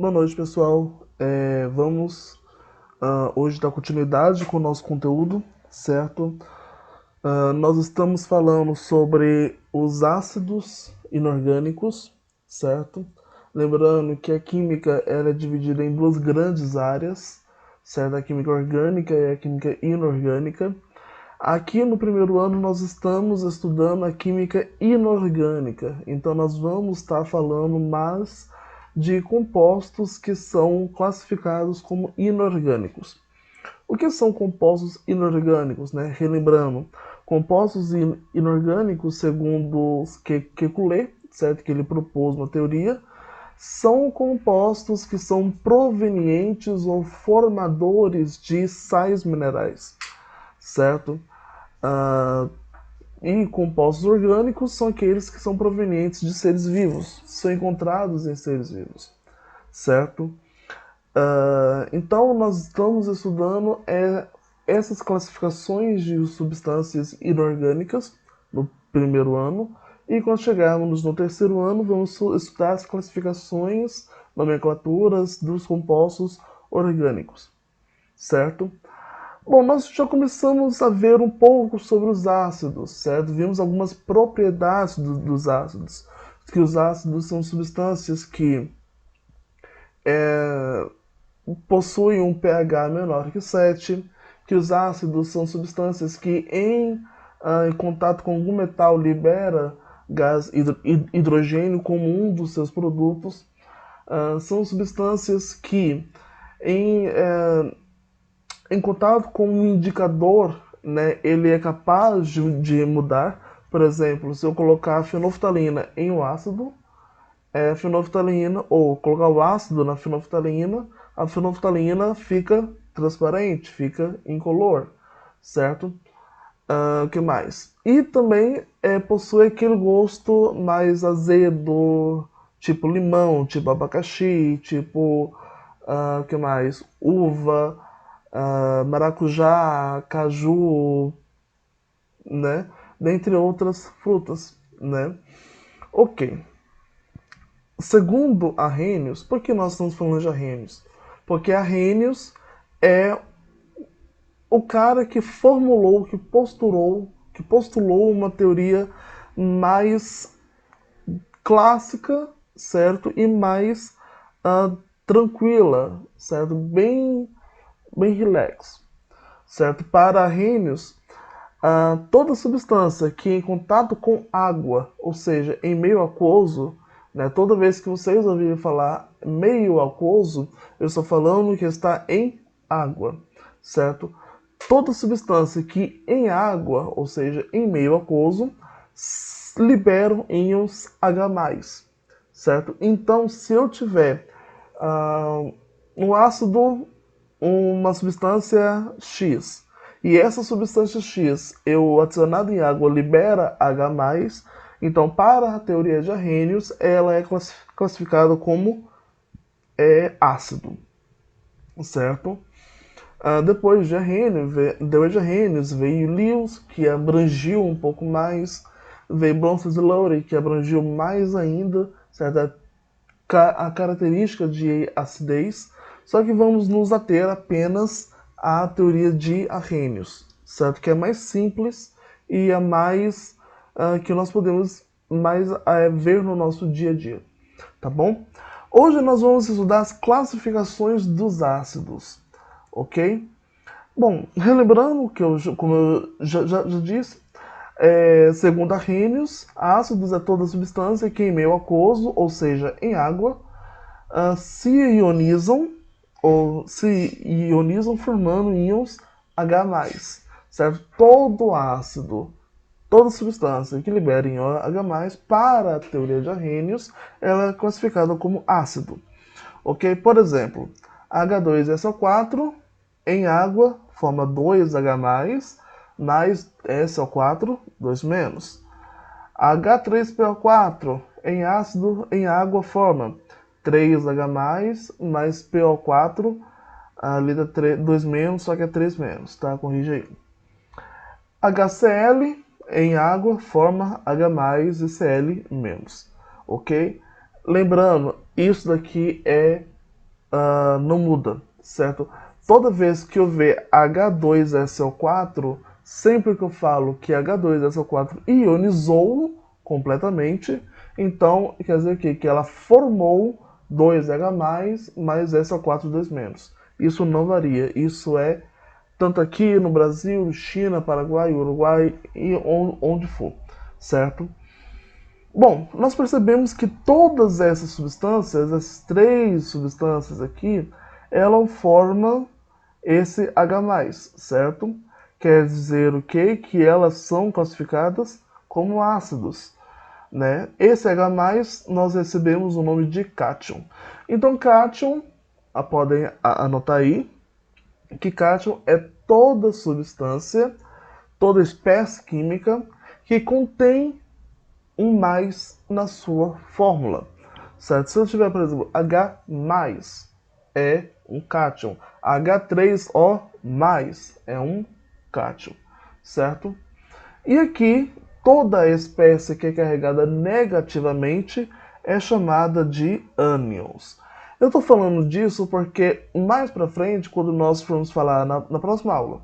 Boa noite, pessoal. Vamos hoje dar continuidade com o nosso conteúdo, certo? Nós estamos falando sobre os ácidos inorgânicos, certo? Lembrando que a química ela é dividida em duas grandes áreas, certo? A química orgânica e a química inorgânica. Aqui no primeiro ano nós estamos estudando a química inorgânica, então nós vamos estar falando mais de compostos que são classificados como inorgânicos. O que são compostos inorgânicos, né? Relembrando, compostos inorgânicos, segundo Kekulé, certo? Que ele propôs uma teoria, são compostos que são provenientes ou formadores de sais minerais, certo? Ah, e compostos orgânicos são aqueles que são provenientes de seres vivos, são encontrados em seres vivos, certo? Então, nós estamos estudando essas classificações de substâncias inorgânicas no primeiro ano, e quando chegarmos no terceiro ano, vamos estudar as classificações, nomenclaturas dos compostos orgânicos, certo? Bom, nós já começamos a ver um pouco sobre os ácidos, certo? Vimos algumas propriedades dos ácidos. Que os ácidos são substâncias que é, possuem um pH menor que 7, que os ácidos são substâncias que em contato com algum metal libera gás hidrogênio como um dos seus produtos. São substâncias que em contato com um indicador, né, ele é capaz de mudar. Por exemplo, se eu colocar a fenolftalina em um ácido, a fenolftalina, ou colocar o ácido na fenolftalina, a fenolftalina fica transparente, fica incolor, certo? O que mais? E também possui aquele gosto mais azedo, tipo limão, tipo abacaxi, tipo, que mais? Uva, maracujá, caju, né? Dentre outras frutas, né? Ok. Segundo Arrhenius, por que nós estamos falando de Arrhenius? Porque Arrhenius é o cara que formulou, que postulou uma teoria mais clássica, certo? E mais tranquila, certo? Bem relax, certo? Para Arrhenius, toda substância que em contato com água, ou seja, em meio aquoso, né, toda vez que vocês ouvirem falar meio aquoso, eu estou falando que está em água, certo? Toda substância que em água, ou seja, em meio aquoso, liberam íons H+, certo? Então, se eu tiver um ácido, uma substância X, e essa substância X, eu adicionado em água, libera H+, então para a teoria de Arrhenius, ela é classificada como ácido, certo? Depois de Arrhenius veio Lewis, que abrangiu um pouco mais, veio Bronsted e Lowry, que abrangiu mais ainda, certo? A característica de acidez, só que vamos nos ater apenas à teoria de Arrhenius, certo? Que é mais simples e é mais que nós podemos mais ver no nosso dia a dia, tá bom? Hoje nós vamos estudar as classificações dos ácidos, ok? Bom, relembrando que como eu já disse, segundo Arrhenius, ácidos é toda substância que em meio aquoso, ou seja, em água, se ionizam ou se ionizam formando íons H+, certo? Todo ácido, toda substância que libera íon H+, para a teoria de Arrhenius, ela é classificada como ácido. Ok? Por exemplo, H2SO4 em água forma 2H+, mais SO4, 2 menos. H3PO4 em ácido em água forma 3H+, mais PO4, ali dá 2 menos, só que é 3 menos, tá? Corrige aí. HCl em água forma H+, e Cl-, ok? Lembrando, isso daqui é não muda, certo? Toda vez que eu ver H2SO4, sempre que eu falo que H2SO4 ionizou completamente, então quer dizer que ela formou 2H+, mais SO4 2-. Isso não varia, isso é tanto aqui no Brasil, China, Paraguai, Uruguai e onde for, certo? Bom, nós percebemos que todas essas substâncias, essas três substâncias aqui, elas formam esse H+, certo? Quer dizer o quê? Que elas são classificadas como ácidos, né? Esse H+, nós recebemos o nome de cátion. Então, cátion, podem anotar aí, que cátion é toda substância, toda espécie química que contém um mais na sua fórmula, certo? Se eu tiver, por exemplo, H+, é um cátion. H3O+, é um cátion, certo? E aqui, toda espécie que é carregada negativamente é chamada de ânions. Eu estou falando disso porque mais para frente, quando nós formos falar na próxima aula,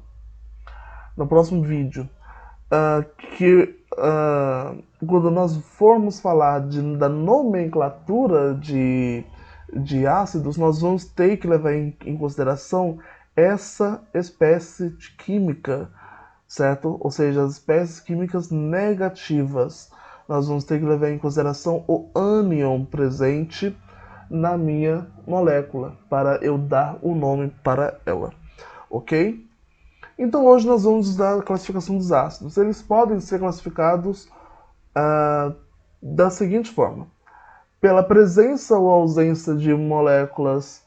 no próximo vídeo, quando nós formos falar da nomenclatura de ácidos, nós vamos ter que levar em consideração essa espécie de química, certo? Ou seja, as espécies químicas negativas. Nós vamos ter que levar em consideração o ânion presente na minha molécula, para eu dar o nome para ela, ok? Então hoje nós vamos estudar a classificação dos ácidos. Eles podem ser classificados da seguinte forma: pela presença ou ausência de moléculas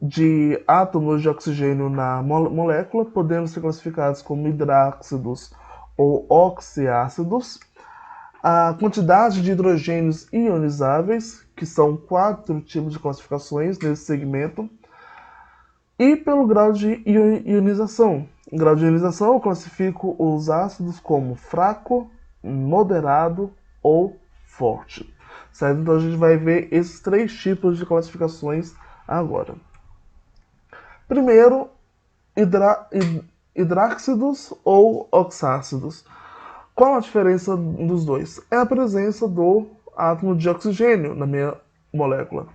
de átomos de oxigênio na molécula, podemos ser classificados como hidráxidos ou oxiácidos. A quantidade de hidrogênios ionizáveis, que são 4 tipos de classificações nesse segmento, e pelo grau de ionização. Em grau de ionização, eu classifico os ácidos como fraco, moderado ou forte. Certo? Então a gente vai ver esses 3 tipos de classificações agora. Primeiro, hidráxidos ou oxácidos. Qual a diferença dos dois? É a presença do átomo de oxigênio na minha molécula.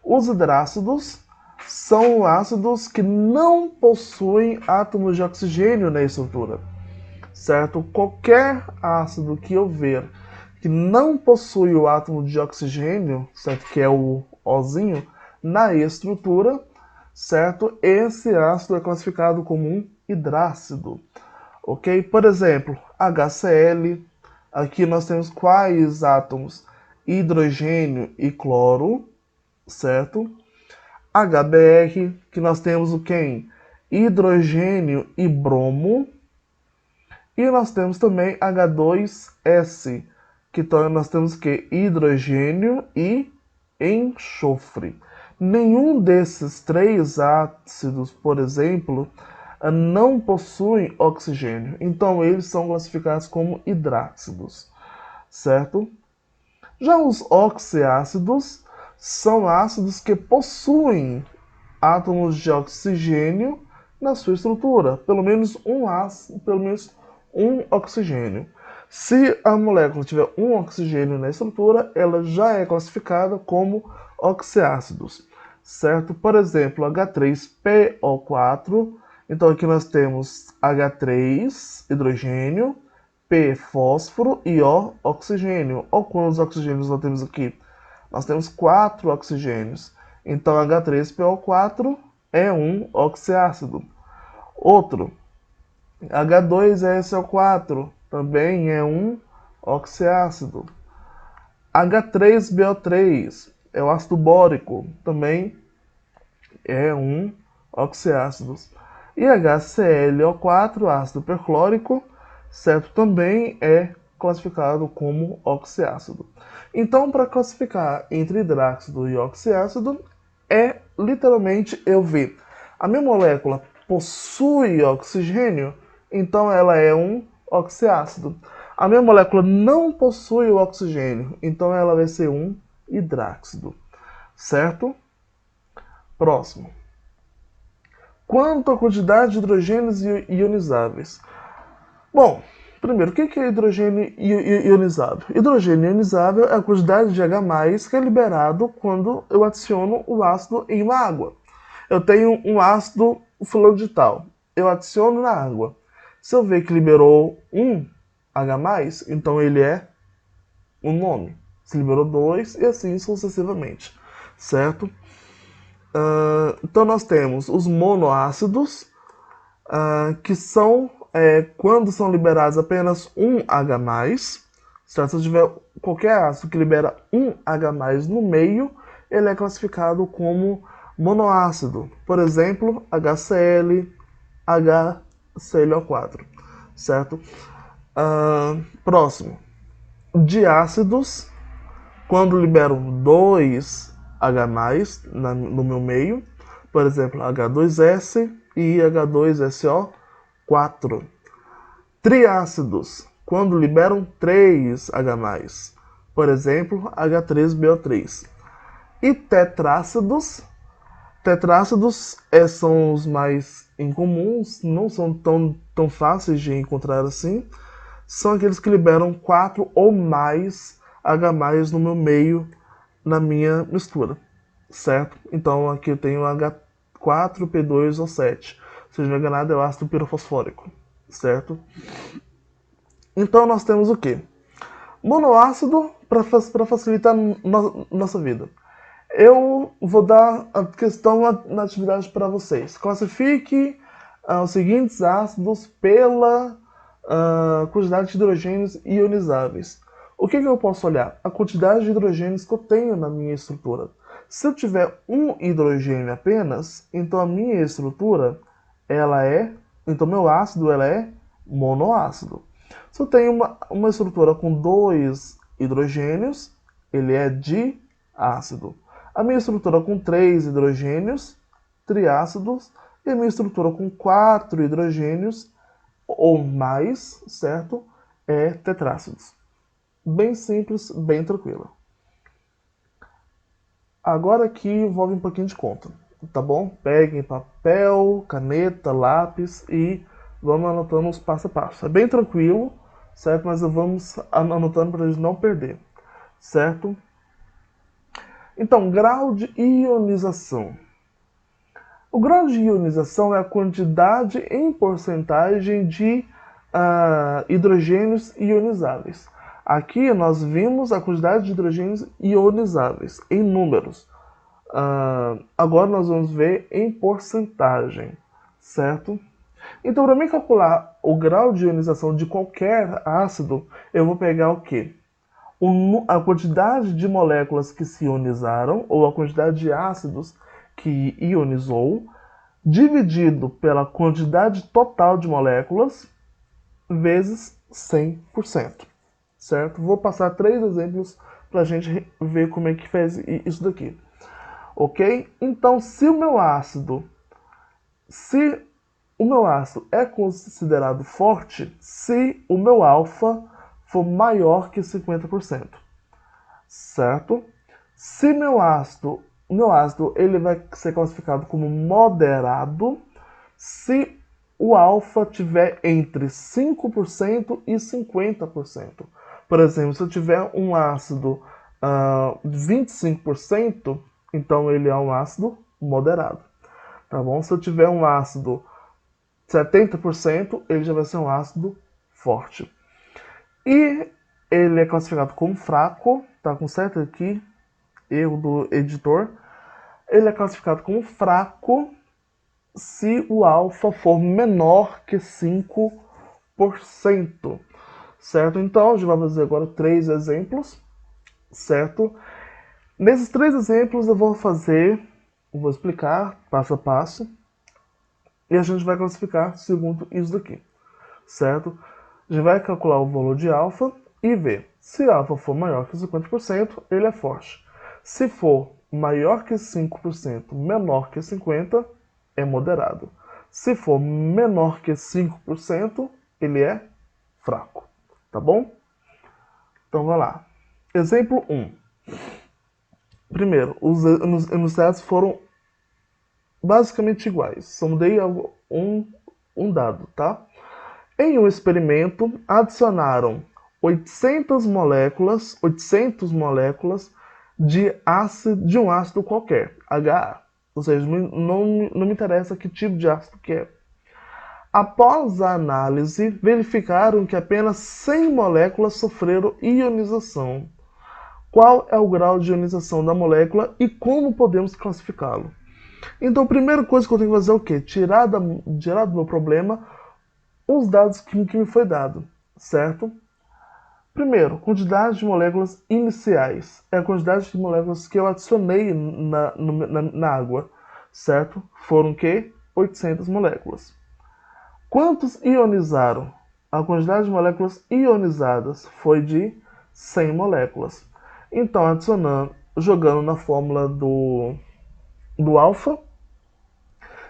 Os hidráxidos são ácidos que não possuem átomos de oxigênio na estrutura, certo? Qualquer ácido que eu ver que não possui o átomo de oxigênio, certo? Que é o Ozinho, na estrutura, certo? Esse ácido é classificado como um hidrácido, ok? Por exemplo, HCl, aqui nós temos quais átomos? Hidrogênio e cloro, certo? HBr, que nós temos o quem? Hidrogênio e bromo. E nós temos também H2S, que nós temos o que? Hidrogênio e enxofre. Nenhum desses 3 ácidos, por exemplo, não possuem oxigênio. Então eles são classificados como hidráxidos, certo? Já os oxiácidos são ácidos que possuem átomos de oxigênio na sua estrutura, pelo menos um oxigênio. Se a molécula tiver um oxigênio na estrutura, ela já é classificada como oxiácidos, certo? Por exemplo, H3PO4. Então aqui nós temos H3, hidrogênio, P, fósforo e O, oxigênio. Olha quantos oxigênios nós temos aqui. Nós temos 4 oxigênios. Então H3PO4 é um oxiácido. Outro, H2SO4 também é um oxiácido. H3BO3 é o ácido bórico, também é um oxiácido. E HClO4, ácido perclórico, certo, também é classificado como oxiácido. Então, para classificar entre hidráxido e oxiácido, é literalmente eu ver a minha molécula possui oxigênio, então ela é um oxiácido. A minha molécula não possui o oxigênio, então ela vai ser um hidráxido, certo? Próximo. Quanto à quantidade de hidrogênios ionizáveis? Bom, primeiro, o que é hidrogênio ionizável? Hidrogênio ionizável é a quantidade de H+, que é liberado quando eu adiciono o ácido em uma água. Eu tenho um ácido fulano de tal, eu adiciono na água. Se eu ver que liberou um H+, então ele é um nome. Se liberou 2 e assim sucessivamente, certo? Então nós temos os monoácidos, que são, quando são liberados apenas um H+, certo? Se eu tiver qualquer ácido que libera um H+ no meio, ele é classificado como monoácido. Por exemplo, HCl, HClO4, certo? Próximo. Diácidos, quando liberam 2 H+ no meu meio, por exemplo, H2S e H2SO4. Triácidos, quando liberam 3 H+, por exemplo, H3BO3. E tetrácidos, são os mais incomuns, não são tão fáceis de encontrar assim, são aqueles que liberam 4 ou mais H+ no meu meio, na minha mistura, certo? Então aqui eu tenho H4P2O7, se não me engano é o ácido pirofosfórico, certo? Então nós temos o que? Monoácido para facilitar nossa vida. Eu vou dar a questão na atividade para vocês. Classifique os seguintes ácidos pela quantidade de hidrogênios ionizáveis. O que eu posso olhar? A quantidade de hidrogênios que eu tenho na minha estrutura. Se eu tiver um hidrogênio apenas, então a minha estrutura, então meu ácido é monoácido. Se eu tenho uma estrutura com 2 hidrogênios, ele é diácido. A minha estrutura com 3 hidrogênios, triácidos, e a minha estrutura com 4 hidrogênios ou mais, certo? É tetrácidos. Bem simples, bem tranquilo. Agora aqui envolve um pouquinho de conta, tá bom? Peguem papel, caneta, lápis e vamos anotando os passo a passo. É bem tranquilo, certo? Mas vamos anotando para a gente não perder, certo? Então, grau de ionização. O grau de ionização é a quantidade em porcentagem de hidrogênios ionizáveis. Aqui nós vimos a quantidade de hidrogênios ionizáveis em números. Agora nós vamos ver em porcentagem, certo? Então, para mim calcular o grau de ionização de qualquer ácido, eu vou pegar o quê? A quantidade de moléculas que se ionizaram, ou a quantidade de ácidos que ionizou, dividido pela quantidade total de moléculas, vezes 100%. Certo? Vou passar 3 exemplos para a gente ver como é que faz isso daqui. Ok? Então, se o meu ácido é considerado forte se o meu alfa for maior que 50%. Certo? Se meu ácido ele vai ser classificado como moderado se o alfa tiver entre 5% e 50%. Por exemplo, se eu tiver um ácido 25%, então ele é um ácido moderado. Tá bom? Se eu tiver um ácido 70%, ele já vai ser um ácido forte. E ele é classificado como fraco, tá com certo aqui, erro do editor. Ele é classificado como fraco se o alfa for menor que 5%, certo? Então, a gente vai fazer agora 3 exemplos, certo? Nesses 3 exemplos eu vou explicar passo a passo, e a gente vai classificar segundo isso daqui, certo? A gente vai calcular o valor de alfa e ver. Se alfa for maior que 50%, ele é forte. Se for maior que 5%, menor que 50%, é moderado. Se for menor que 5%, ele é fraco. Tá bom? Então, vai lá. Exemplo 1. Primeiro, os enunciados foram basicamente iguais. Só mudei um dado, tá? Em um experimento, adicionaram 800 moléculas de um ácido qualquer, HA. Ou seja, não me interessa que tipo de ácido que é. Após a análise, verificaram que apenas 100 moléculas sofreram ionização. Qual é o grau de ionização da molécula e como podemos classificá-lo? Então, a primeira coisa que eu tenho que fazer é o quê? Tirar do meu problema os dados que me foi dado, certo? Primeiro, quantidade de moléculas iniciais. É a quantidade de moléculas que eu adicionei na água, certo? Foram o quê? 800 moléculas. Quantos ionizaram? A quantidade de moléculas ionizadas foi de 100 moléculas. Então, adicionando, jogando na fórmula do alfa,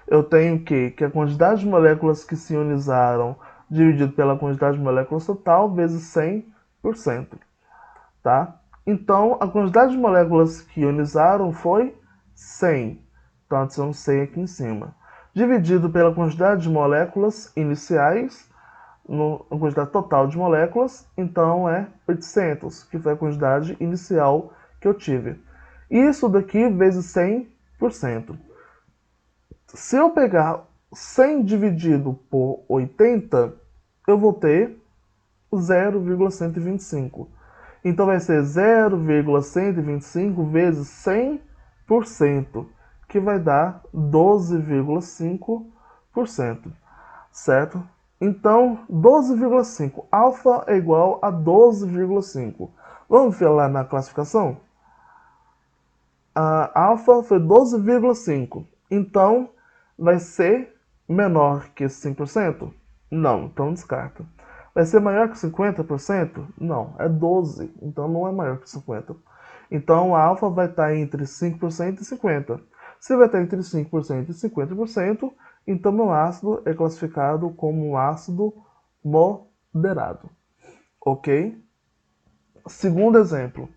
eu tenho que a quantidade de moléculas que se ionizaram dividido pela quantidade de moléculas total vezes 100%. Tá? Então, a quantidade de moléculas que ionizaram foi 100. Então, adiciono 100 aqui em cima. Dividido pela quantidade de moléculas iniciais, a quantidade total de moléculas, então é 800, que foi a quantidade inicial que eu tive. Isso daqui vezes 100%. Se eu pegar 100 dividido por 80, eu vou ter 0,125. Então vai ser 0,125 vezes 100%, que vai dar 12,5%, certo? Então, 12,5. Alfa é igual a 12,5. Vamos ver lá na classificação? A alfa foi 12,5. Então, vai ser menor que 5%? Não, então descarta. Vai ser maior que 50%? Não, é 12, então não é maior que 50%. Então a alfa vai estar entre 5% e 50%. Se vai estar entre 5% e 50%, então meu ácido é classificado como um ácido moderado. Ok? Segundo exemplo.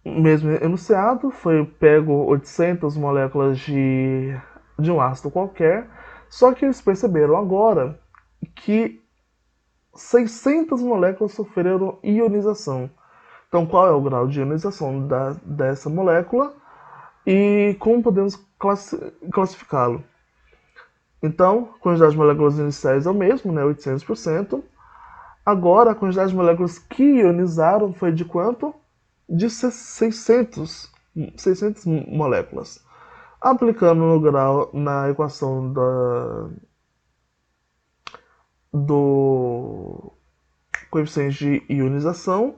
Mesmo enunciado, foi pego 800 moléculas de um ácido qualquer, só que eles perceberam agora que 600 moléculas sofreram ionização. Então, qual é o grau de ionização dessa molécula e como podemos classificá-lo? Então, a quantidade de moléculas iniciais é o mesmo, né, 800%. Agora, a quantidade de moléculas que ionizaram foi de quanto? De 600 moléculas. Aplicando no grau na equação do coeficiente de ionização,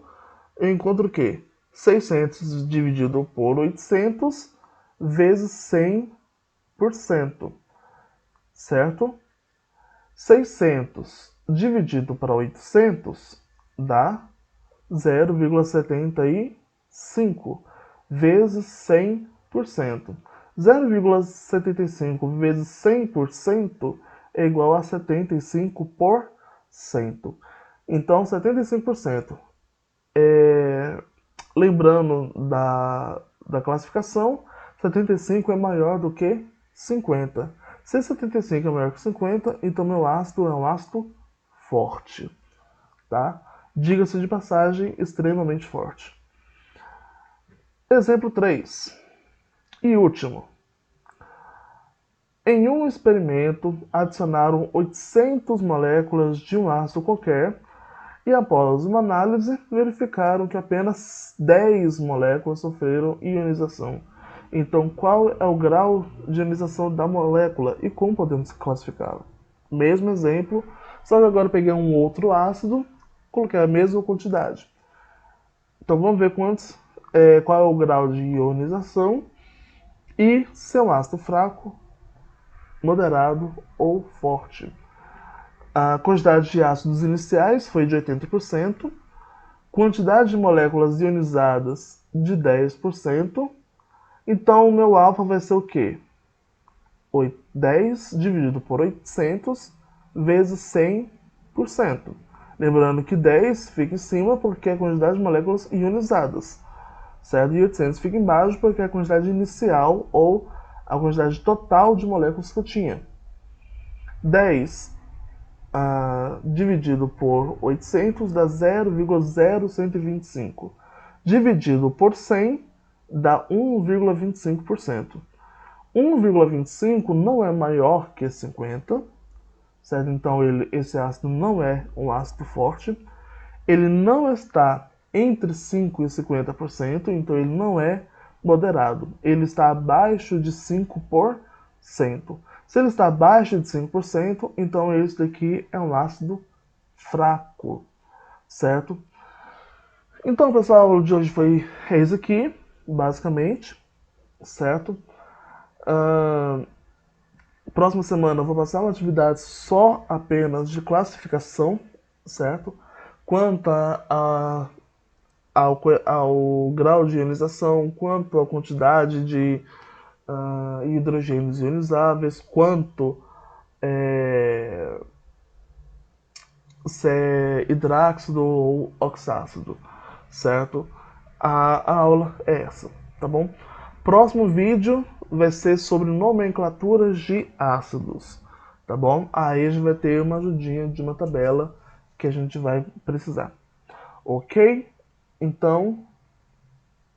eu encontro o quê? 600 dividido por 800 vezes 100%, certo? 600 dividido para 800 dá 0,75 vezes 100%. 0,75 vezes 100% é igual a 75%. Então, 75%. Lembrando da classificação, 75 é maior do que 50. Se 75 é maior que 50, então meu ácido é um ácido forte. Tá? Diga-se de passagem, extremamente forte. Exemplo 3. E último. Em um experimento, adicionaram 800 moléculas de um ácido qualquer e após uma análise, verificaram que apenas 10 moléculas sofreram ionização. Então, qual é o grau de ionização da molécula e como podemos classificá-la? Mesmo exemplo, só que agora eu peguei um outro ácido, coloquei a mesma quantidade. Então, vamos ver qual é o grau de ionização e se é um ácido fraco, moderado ou forte. A quantidade de ácidos iniciais foi de 80%, quantidade de moléculas ionizadas de 10%. Então, o meu alfa vai ser o quê? 10 dividido por 800 vezes 100%. Lembrando que 10 fica em cima porque é a quantidade de moléculas ionizadas, certo? E 800 fica embaixo porque é a quantidade inicial ou a quantidade total de moléculas que eu tinha. 10 dividido por 800 dá 0,0125. Dividido por 100 dá 1,25%. 1,25 não é maior que 50, certo? Então esse ácido não é um ácido forte. Ele não está entre 5% e 50%, então ele não é moderado. Ele está abaixo de 5%. Se ele está abaixo de 5%, então esse daqui é um ácido fraco, certo? Então, pessoal, a aula de hoje foi isso aqui, basicamente, certo? Próxima semana eu vou passar uma atividade só apenas de classificação, certo? Quanto ao grau de ionização, quanto à quantidade de hidrogênios ionizáveis, quanto se é hidráxido ou oxácido, certo? A aula é essa, tá bom? Próximo vídeo vai ser sobre nomenclaturas de ácidos, tá bom? Aí a gente vai ter uma ajudinha de uma tabela que a gente vai precisar, ok? Então,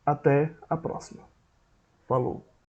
até a próxima. Falou!